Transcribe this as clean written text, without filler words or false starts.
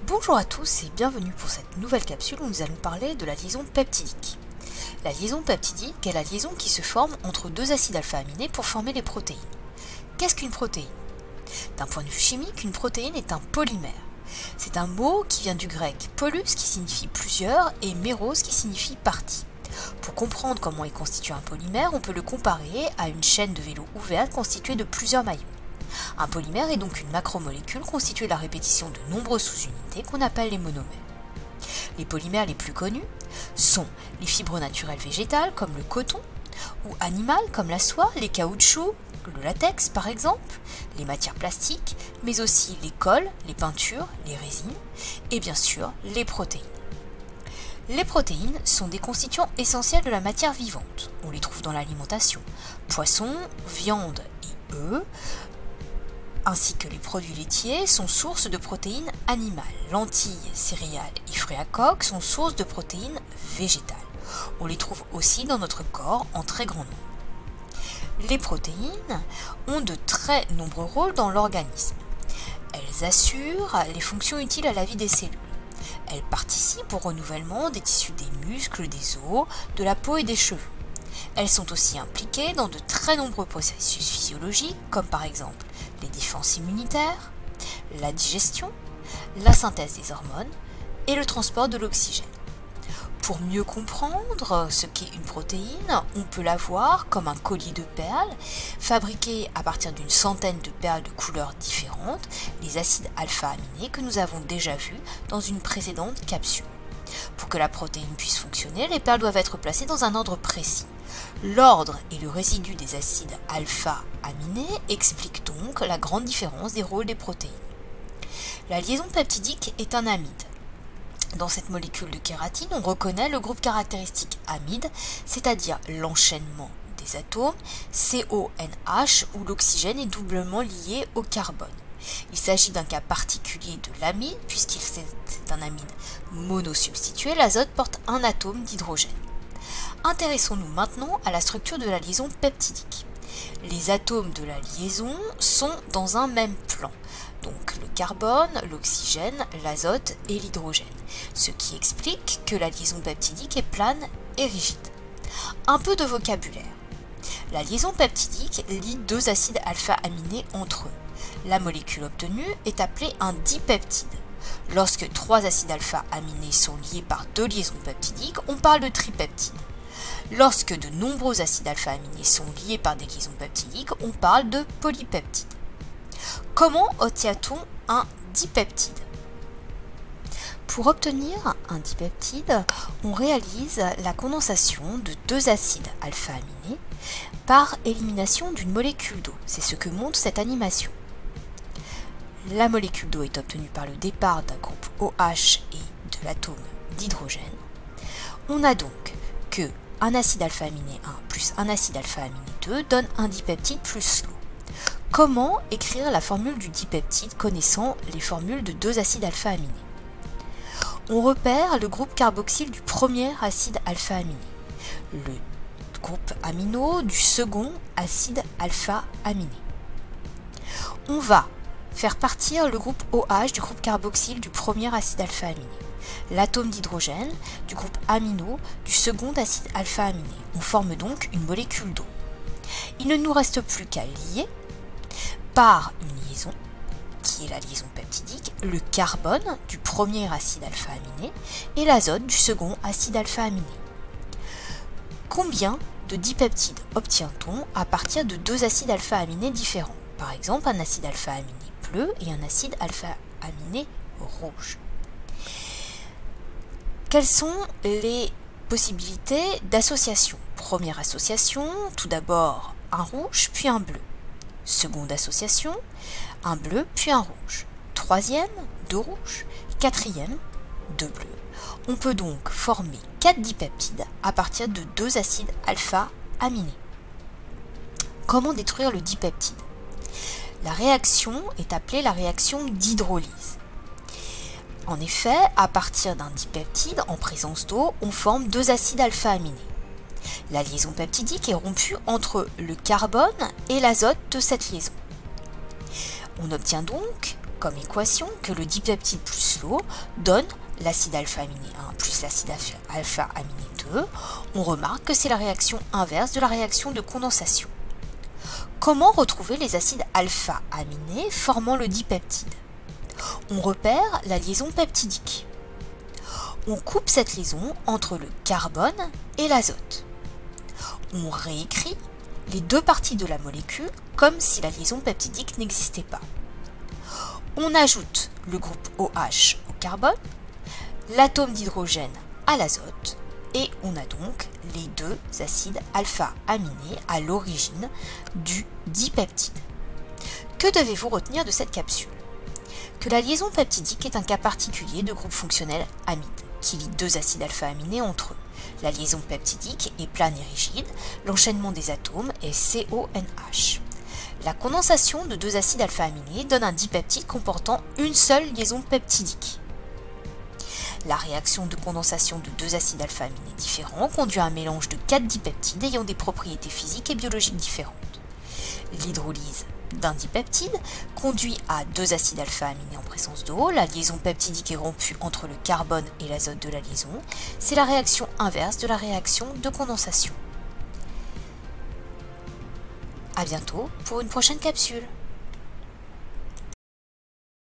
Bonjour à tous et bienvenue pour cette nouvelle capsule où nous allons parler de la liaison peptidique. La liaison peptidique est la liaison qui se forme entre deux acides alpha-aminés pour former les protéines. Qu'est-ce qu'une protéine? D'un point de vue chimique, une protéine est un polymère. C'est un mot qui vient du grec polus qui signifie plusieurs et méros qui signifie partie. Pour comprendre comment est constitué un polymère, on peut le comparer à une chaîne de vélo ouverte constituée de plusieurs maillons. Un polymère est donc une macromolécule constituée de la répétition de nombreuses sous-unités qu'on appelle les monomères. Les polymères les plus connus sont les fibres naturelles végétales comme le coton, ou animales comme la soie, les caoutchoucs, le latex par exemple, les matières plastiques, mais aussi les cols, les peintures, les résines et bien sûr les protéines. Les protéines sont des constituants essentiels de la matière vivante. On les trouve dans l'alimentation, poissons, viande et œufs, ainsi que les produits laitiers sont sources de protéines animales. Lentilles, céréales et fruits à coque sont sources de protéines végétales. On les trouve aussi dans notre corps en très grand nombre. Les protéines ont de très nombreux rôles dans l'organisme. Elles assurent les fonctions utiles à la vie des cellules. Elles participent au renouvellement des tissus des muscles, des os, de la peau et des cheveux. Elles sont aussi impliquées dans de très nombreux processus physiologiques, comme par exemple les défenses immunitaires, la digestion, la synthèse des hormones et le transport de l'oxygène. Pour mieux comprendre ce qu'est une protéine, on peut la voir comme un collier de perles fabriqué à partir d'une centaine de perles de couleurs différentes, les acides alpha-aminés que nous avons déjà vus dans une précédente capsule. Pour que la protéine puisse fonctionner, les perles doivent être placées dans un ordre précis. L'ordre et le résidu des acides alpha-aminés expliquent donc la grande différence des rôles des protéines. La liaison peptidique est un amide. Dans cette molécule de kératine, on reconnaît le groupe caractéristique amide, c'est-à-dire l'enchaînement des atomes CONH où l'oxygène est doublement lié au carbone. Il s'agit d'un cas particulier de l'amide, puisqu'il c'est un amide monosubstitué, l'azote porte un atome d'hydrogène. Intéressons-nous maintenant à la structure de la liaison peptidique. Les atomes de la liaison sont dans un même plan, donc le carbone, l'oxygène, l'azote et l'hydrogène, ce qui explique que la liaison peptidique est plane et rigide. Un peu de vocabulaire. La liaison peptidique lie deux acides alpha-aminés entre eux. La molécule obtenue est appelée un dipeptide. Lorsque trois acides alpha-aminés sont liés par deux liaisons peptidiques, on parle de tripeptide. Lorsque de nombreux acides alpha-aminés sont liés par des liaisons peptidiques, on parle de polypeptide. Comment obtient-on un dipeptide? Pour obtenir un dipeptide, on réalise la condensation de deux acides alpha-aminés par élimination d'une molécule d'eau. C'est ce que montre cette animation. La molécule d'eau est obtenue par le départ d'un groupe OH et de l'atome d'hydrogène. On a donc que un acide alpha-aminé 1 plus un acide alpha-aminé 2 donne un dipeptide plus l'eau. Comment écrire la formule du dipeptide connaissant les formules de deux acides alpha-aminés? On repère le groupe carboxyle du premier acide alpha-aminé, le groupe amino du second acide alpha-aminé. On va faire partir le groupe OH du groupe carboxyle du premier acide alpha-aminé, l'atome d'hydrogène du groupe amino du second acide alpha-aminé. On forme donc une molécule d'eau. Il ne nous reste plus qu'à lier par une liaison, qui est la liaison peptidique, le carbone du premier acide alpha-aminé et l'azote du second acide alpha-aminé. Combien de dipeptides obtient-on à partir de deux acides alpha-aminés différents? Par exemple, un acide alpha-aminé bleu et un acide alpha-aminé rouge. Quelles sont les possibilités d'association? Première association, tout d'abord un rouge puis un bleu. Seconde association, un bleu puis un rouge. Troisième, deux rouges. Quatrième, deux bleus. On peut donc former 4 dipeptides à partir de deux acides alpha-aminés. Comment détruire le dipeptide? La réaction est appelée la réaction d'hydrolyse. En effet, à partir d'un dipeptide en présence d'eau, on forme deux acides alpha-aminés. La liaison peptidique est rompue entre le carbone et l'azote de cette liaison. On obtient donc comme équation que le dipeptide plus l'eau donne l'acide alpha-aminé 1 plus l'acide alpha-aminé 2. On remarque que c'est la réaction inverse de la réaction de condensation. Comment retrouver les acides alpha-aminés formant le dipeptide? On repère la liaison peptidique. On coupe cette liaison entre le carbone et l'azote. On réécrit les deux parties de la molécule comme si la liaison peptidique n'existait pas. On ajoute le groupe OH au carbone, l'atome d'hydrogène à l'azote, et on a donc les deux acides alpha-aminés à l'origine du dipeptide. Que devez-vous retenir de cette capsule? Que la liaison peptidique est un cas particulier de groupe fonctionnel amide, qui lie deux acides alpha-aminés entre eux. La liaison peptidique est plane et rigide, l'enchaînement des atomes est CONH. La condensation de deux acides alpha-aminés donne un dipeptide comportant une seule liaison peptidique. La réaction de condensation de deux acides alpha-aminés différents conduit à un mélange de 4 dipeptides ayant des propriétés physiques et biologiques différentes. L'hydrolyse d'un dipeptide conduit à deux acides alpha-aminés en présence d'eau. La liaison peptidique est rompue entre le carbone et l'azote de la liaison. C'est la réaction inverse de la réaction de condensation. À bientôt pour une prochaine capsule.